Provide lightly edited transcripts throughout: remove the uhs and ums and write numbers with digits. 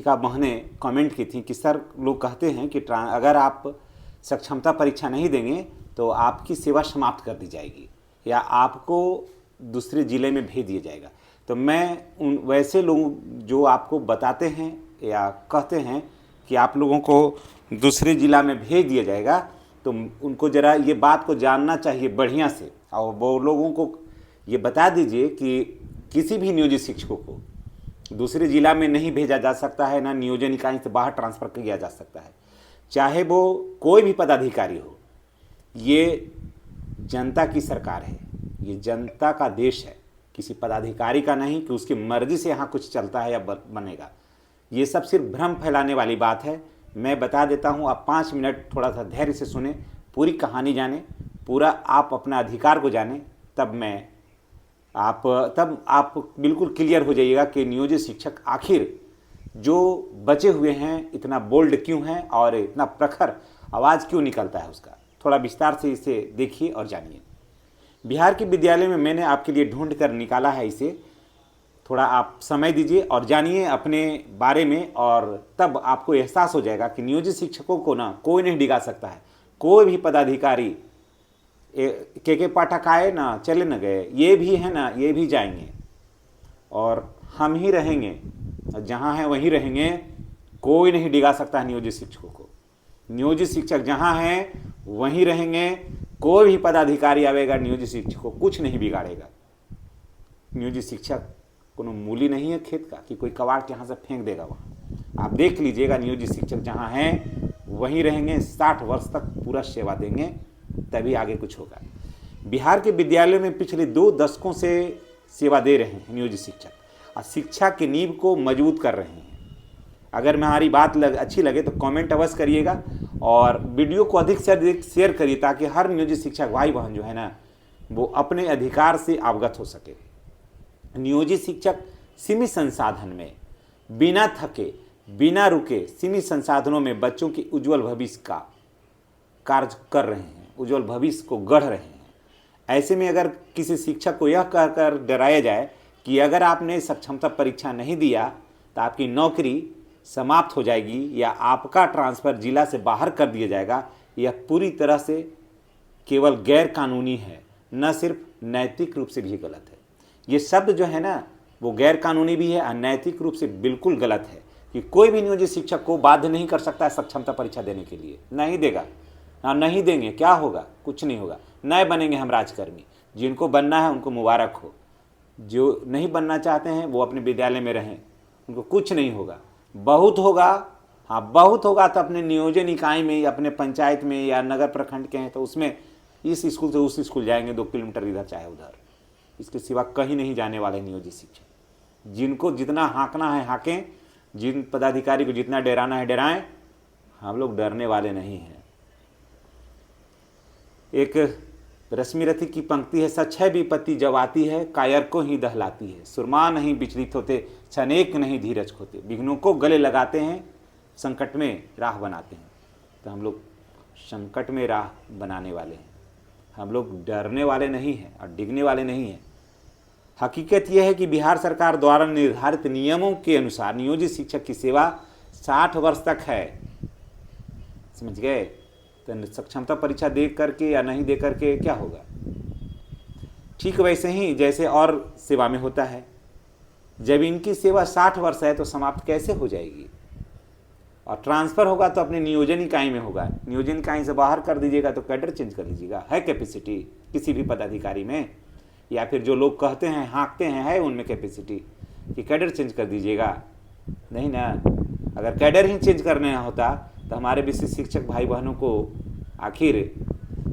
का बहने कमेंट की थी कि सर लोग कहते हैं कि अगर आप सक्षमता परीक्षा नहीं देंगे तो आपकी सेवा समाप्त कर दी जाएगी या आपको दूसरे ज़िले में भेज दिया जाएगा। तो मैं उन वैसे लोग जो आपको बताते हैं या कहते हैं कि आप लोगों को दूसरे ज़िला में भेज दिया जाएगा, तो उनको ज़रा ये बात को जानना चाहिए बढ़िया से, और वो लोगों को ये बता दीजिए कि किसी भी नियोजित शिक्षकों को दूसरे ज़िला में नहीं भेजा जा सकता है, ना नियोजन इकाई से बाहर ट्रांसफ़र किया जा सकता है, चाहे वो कोई भी पदाधिकारी हो। ये जनता की सरकार है, ये जनता का देश है, किसी पदाधिकारी का नहीं कि उसकी मर्ज़ी से यहाँ कुछ चलता है या बनेगा। ये सब सिर्फ भ्रम फैलाने वाली बात है। मैं बता देता हूँ, आप 5 मिनट थोड़ा सा धैर्य से सुने, पूरी कहानी जाने, पूरा आप अपना अधिकार को जाने, तब आप बिल्कुल क्लियर हो जाइएगा कि नियोजित शिक्षक आखिर जो बचे हुए हैं इतना बोल्ड क्यों है और इतना प्रखर आवाज़ क्यों निकलता है उसका। थोड़ा विस्तार से इसे देखिए और जानिए। बिहार के विद्यालय में मैंने आपके लिए ढूंढ कर निकाला है इसे, थोड़ा आप समय दीजिए और जानिए अपने बारे में, और तब आपको एहसास हो जाएगा कि नियोजित शिक्षकों को ना कोई नहीं डिगा सकता है। कोई भी पदाधिकारी के पाठक आए ना चले न गए, ये भी है ना, ये भी जाएंगे और हम ही रहेंगे, जहाँ हैं वहीं रहेंगे। कोई नहीं डिगा सकता है नियोजित शिक्षकों को। नियोजित शिक्षक जहाँ हैं वहीं रहेंगे। कोई भी पदाधिकारी आवेगा नियोजित शिक्षक को कुछ नहीं बिगाड़ेगा। नियोजित शिक्षक कोनो मूली नहीं है खेत का कि कोई कबाड़ के यहाँ से फेंक देगा। वहाँ आप देख लीजिएगा, नियोजित शिक्षक जहाँ हैं वहीं रहेंगे, 60 वर्ष तक पूरा सेवा देंगे, तभी आगे कुछ होगा। बिहार के विद्यालय में पिछले 2 दशकों से सेवा दे रहे हैं नियोजित शिक्षक, और शिक्षा की नींव को मजबूत कर रहे हैं। अगर हमारी बात अच्छी लगे तो कमेंट अवश्य करिएगा और वीडियो को अधिक से अधिक शेयर करिए, ताकि हर नियोजित शिक्षक भाई बहन जो है ना, वो अपने अधिकार से अवगत हो सके। नियोजित शिक्षक सीमित संसाधन में, बिना थके, बिना रुके, सीमित संसाधनों में बच्चों की उज्जवल भविष्य का कार्य कर रहे हैं, उज्जवल भविष्य को गढ़ रहे हैं। ऐसे में अगर किसी शिक्षक को यह कहकर डराया जाए कि अगर आपने सक्षमता परीक्षा नहीं दिया तो आपकी नौकरी समाप्त हो जाएगी या आपका ट्रांसफ़र जिला से बाहर कर दिया जाएगा, यह पूरी तरह से केवल गैर कानूनी है, न सिर्फ नैतिक रूप से भी गलत है। ये शब्द जो है ना, वो गैर कानूनी भी है और नैतिक रूप से बिल्कुल गलत है कि कोई भी नियोजित शिक्षक को बाध्य नहीं कर सकता है सक्षमता परीक्षा देने के लिए। नहीं देगा, नहीं देंगे, क्या होगा? कुछ नहीं होगा। नए बनेंगे हम राजकर्मी। जिनको बनना है उनको मुबारक हो, जो नहीं बनना चाहते हैं वो अपने विद्यालय में रहें, उनको कुछ नहीं होगा। बहुत होगा, हाँ बहुत होगा तो अपने नियोजन इकाई में या अपने पंचायत में या नगर प्रखंड के हैं तो उसमें इस स्कूल से उस स्कूल जाएंगे, 2 किलोमीटर इधर चाहे उधर, इसके सिवा कहीं नहीं जाने वाले नियोजित शिक्षक। जिनको जितना हाँकना है हाँकें, जिन पदाधिकारी को जितना डराना है डराएं, हम लोग डरने वाले नहीं हैं। एक रश्मि रथी की पंक्ति है, सच है विपत्ति जब आती है, कायर को ही दहलाती है। सुरमा नहीं विचलित होते, क्षणेक नहीं धीरज खोते। विघ्नों को गले लगाते हैं, संकट में राह बनाते हैं। तो हम लोग संकट में राह बनाने वाले हैं, हम लोग डरने वाले नहीं हैं और डिगने वाले नहीं हैं। हकीकत यह है कि बिहार सरकार द्वारा निर्धारित नियमों के अनुसार नियोजित शिक्षक की सेवा 60 वर्ष तक है। समझ गए? तो सक्षमता परीक्षा दे करके या नहीं दे करके क्या होगा? ठीक वैसे ही जैसे और सेवा में होता है, जब इनकी सेवा 60 वर्ष है तो समाप्त कैसे हो जाएगी? और ट्रांसफ़र होगा तो अपने नियोजन इकाई में होगा। नियोजन इकाई से बाहर कर दीजिएगा तो कैडर चेंज कर लीजिएगा। है कैपेसिटी किसी भी पदाधिकारी में? या फिर जो लोग कहते हैं हाँकते हैं, है उनमें कैपेसिटी कि कैडर चेंज कर दीजिएगा? नहीं ना। अगर कैडर ही चेंज करना होता तो हमारे विशिष्ट शिक्षक भाई बहनों को आखिर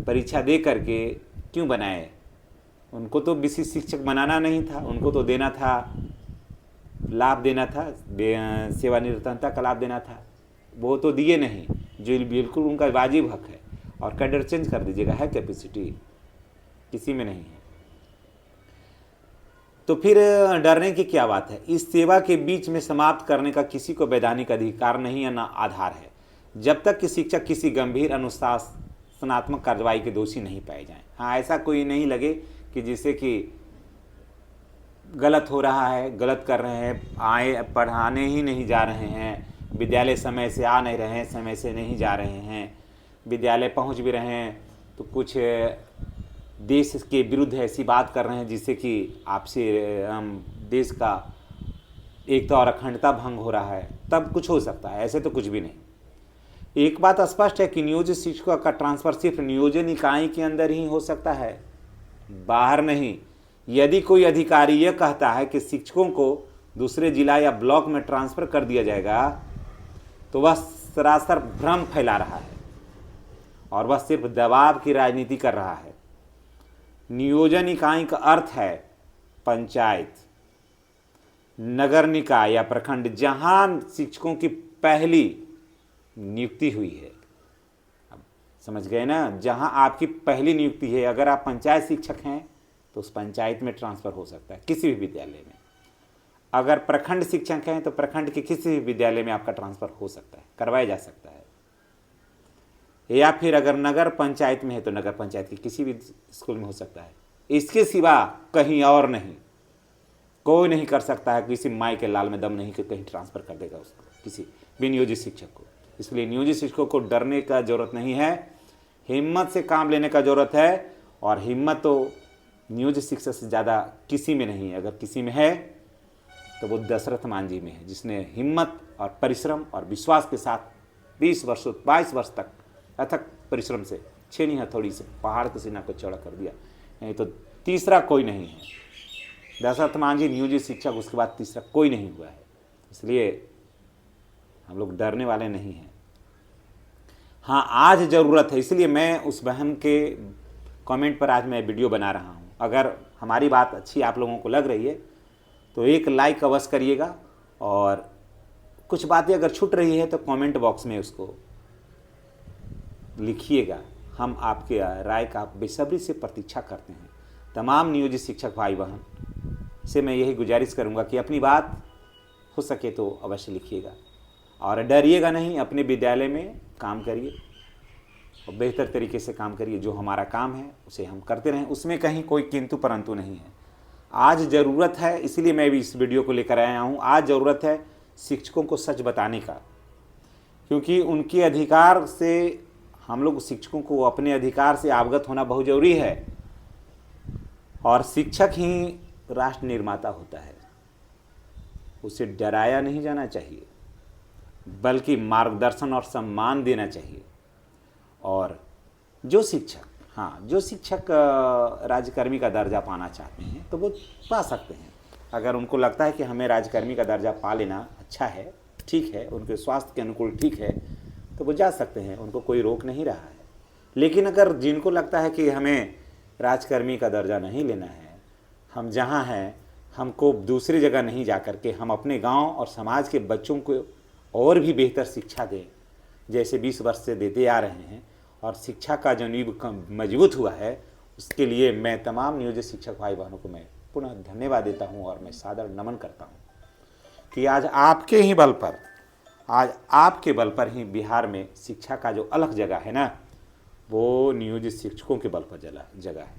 परीक्षा दे करके क्यों बनाए? उनको तो विशिष्ट शिक्षक बनाना नहीं था, उनको तो देना था, लाभ देना था, सेवानिवृत्तता का लाभ देना था। वो तो दिए नहीं, जो बिल्कुल उनका वाजिब हक है। और कैडर चेंज कर दीजिएगा। है कैपेसिटी किसी में नहीं है। तो फिर डरने की क्या बात है? इस सेवा के बीच में समाप्त करने का किसी को वैधानिक अधिकार नहीं है, ना आधार है, जब तक कि शिक्षक किसी गंभीर अनुशासनात्मक कार्रवाई के दोषी नहीं पाए जाएं। हाँ, ऐसा कोई नहीं लगे कि जिससे कि गलत हो रहा है, गलत कर रहे हैं, आए पढ़ाने ही नहीं जा रहे हैं, विद्यालय समय से आ नहीं रहे हैं, समय से नहीं जा रहे हैं, विद्यालय पहुंच भी रहे हैं तो कुछ देश के विरुद्ध ऐसी बात कर रहे हैं जिससे कि आपसे देश का एकता और अखंडता भंग हो रहा है, तब कुछ हो सकता है, ऐसे तो कुछ भी नहीं। एक बात स्पष्ट है कि नियोजित शिक्षकों का ट्रांसफर सिर्फ नियोजन इकाई के अंदर ही हो सकता है, बाहर नहीं। यदि कोई अधिकारी यह कहता है कि शिक्षकों को दूसरे जिला या ब्लॉक में ट्रांसफर कर दिया जाएगा तो वह सरासर भ्रम फैला रहा है और वह सिर्फ दबाव की राजनीति कर रहा है। नियोजन इकाई का अर्थ है पंचायत, नगर निकाय या प्रखंड, जहां शिक्षकों की पहली नियुक्ति हुई है। अब समझ गए ना, जहां आपकी पहली नियुक्ति है। अगर आप पंचायत शिक्षक हैं तो उस पंचायत में ट्रांसफ़र हो सकता है किसी भी विद्यालय में। अगर प्रखंड शिक्षक हैं तो प्रखंड के किसी भी विद्यालय में आपका ट्रांसफ़र हो सकता है, करवाया जा सकता है। या फिर अगर नगर पंचायत में है तो नगर पंचायत के किसी भी स्कूल में हो सकता है। इसके सिवा कहीं और नहीं, कोई नहीं कर सकता है। किसी माई के लाल में दम नहीं कि कहीं ट्रांसफ़र कर देगा उसको, किसी भी नियोजित शिक्षक को। इसलिए नियोजित शिक्षकों को डरने का ज़रूरत नहीं है, हिम्मत से काम लेने का ज़रूरत है। और हिम्मत तो नियोजित शिक्षक से ज़्यादा किसी में नहीं है। अगर किसी में है तो वो दशरथ मांझी में है, जिसने हिम्मत और परिश्रम और विश्वास के साथ 22 वर्ष तक अथक परिश्रम से छेनी हथौड़ी से पहाड़ के सीना को चौड़ा कर दिया। नहीं तो तीसरा कोई नहीं है। दशरथ मांझी नियोजित शिक्षक, उसके बाद तीसरा कोई नहीं हुआ है। इसलिए हम लोग डरने वाले नहीं हैं। हाँ, आज ज़रूरत है, इसलिए मैं उस बहन के कमेंट पर आज मैं वीडियो बना रहा हूँ। अगर हमारी बात अच्छी आप लोगों को लग रही है तो एक लाइक अवश्य करिएगा, और कुछ बातें अगर छूट रही है तो कमेंट बॉक्स में उसको लिखिएगा। हम आपके राय का बेसब्री से प्रतीक्षा करते हैं। तमाम नियोजित शिक्षक भाई बहन से मैं यही गुजारिश करूंगा कि अपनी बात हो सके तो अवश्य लिखिएगा, और डरिएगा नहीं। अपने विद्यालय में काम करिए और बेहतर तरीके से काम करिए। जो हमारा काम है उसे हम करते रहें, उसमें कहीं कोई किंतु परंतु नहीं है। आज ज़रूरत है, इसलिए मैं भी इस वीडियो को लेकर आया हूँ। आज ज़रूरत है शिक्षकों को सच बताने का, क्योंकि उनके अधिकार से हम लोग शिक्षकों को अपने अधिकार से अवगत होना बहुत ज़रूरी है। और शिक्षक ही राष्ट्र निर्माता होता है, उसे डराया नहीं जाना चाहिए, बल्कि मार्गदर्शन और सम्मान देना चाहिए। और जो शिक्षक राज्यकर्मी का दर्जा पाना चाहते हैं तो वो पा सकते हैं। अगर उनको लगता है कि हमें राज्यकर्मी का दर्जा पा लेना अच्छा है, ठीक है, उनके स्वास्थ्य के अनुकूल ठीक है, तो वो जा सकते हैं, उनको कोई रोक नहीं रहा है। लेकिन अगर जिनको लगता है कि हमें राजकर्मी का दर्जा नहीं लेना है, हम जहाँ हैं हमको दूसरी जगह नहीं जा कर के हम अपने गांव और समाज के बच्चों को और भी बेहतर शिक्षा दें, जैसे 20 वर्ष से देते आ रहे हैं, और शिक्षा का जो नींव मजबूत हुआ है, उसके लिए मैं तमाम नियोजित शिक्षक भाई बहनों को मैं पुनः धन्यवाद देता हूँ और मैं सादर नमन करता हूँ कि आज आपके बल पर ही बिहार में शिक्षा का जो अलग जगह है ना, वो नियोजित शिक्षकों के बल पर जगह है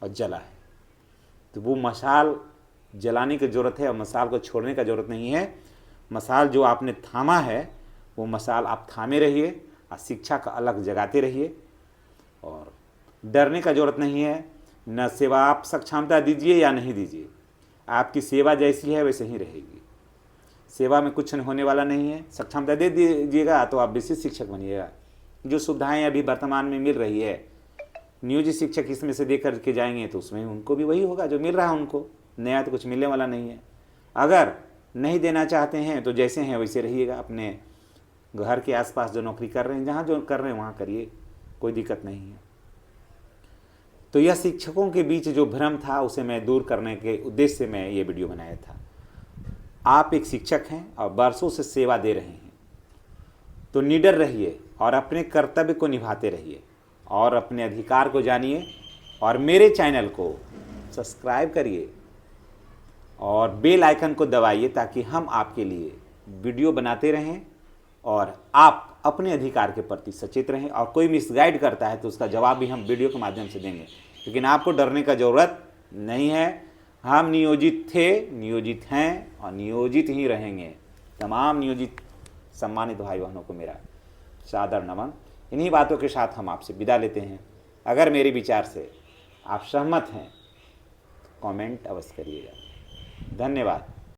और जला है। तो वो मशाल जलाने की ज़रूरत है और मशाल को छोड़ने का ज़रूरत नहीं है। मशाल जो आपने थामा है वो मशाल आप थामे रहिए और शिक्षा का अलग जगाते रहिए, और डरने का ज़रूरत नहीं है। न सेवा आप सक्षमता दीजिए या नहीं दीजिए, आपकी सेवा जैसी है वैसे ही रहेगी। सेवा में कुछ होने वाला नहीं है। सक्षमता दे दीजिएगा तो आप विशिष्ट शिक्षक बनिएगा। जो सुविधाएं अभी वर्तमान में मिल रही है, नियोजित शिक्षक इसमें से दे कर के जाएंगे तो उसमें उनको भी वही होगा जो मिल रहा है उनको। नया तो कुछ मिलने वाला नहीं है। अगर नहीं देना चाहते हैं तो जैसे हैं वैसे रहिएगा। अपने घर के आसपास जो नौकरी कर रहे हैं, जहाँ जो कर रहे हैं वहाँ करिए, कोई दिक्कत नहीं है। तो यह शिक्षकों के बीच जो भ्रम था उसे मैं दूर करने के उद्देश्य से मैं ये वीडियो बनाया था। आप एक शिक्षक हैं और वर्षों से सेवा दे रहे हैं, तो निडर रहिए और अपने कर्तव्य को निभाते रहिए और अपने अधिकार को जानिए। और मेरे चैनल को सब्सक्राइब करिए और बेल आइकन को दबाइए ताकि हम आपके लिए वीडियो बनाते रहें और आप अपने अधिकार के प्रति सचेत रहें। और कोई मिसगाइड करता है तो उसका जवाब भी हम वीडियो के माध्यम से देंगे, लेकिन आपको डरने का ज़रूरत नहीं है। हम नियोजित थे, नियोजित हैं और नियोजित ही रहेंगे। तमाम नियोजित सम्मानित भाई बहनों को मेरा सादर नमन। इन्हीं बातों के साथ हम आपसे विदा लेते हैं। अगर मेरे विचार से आप सहमत हैं तो कमेंट अवश्य करिएगा। धन्यवाद।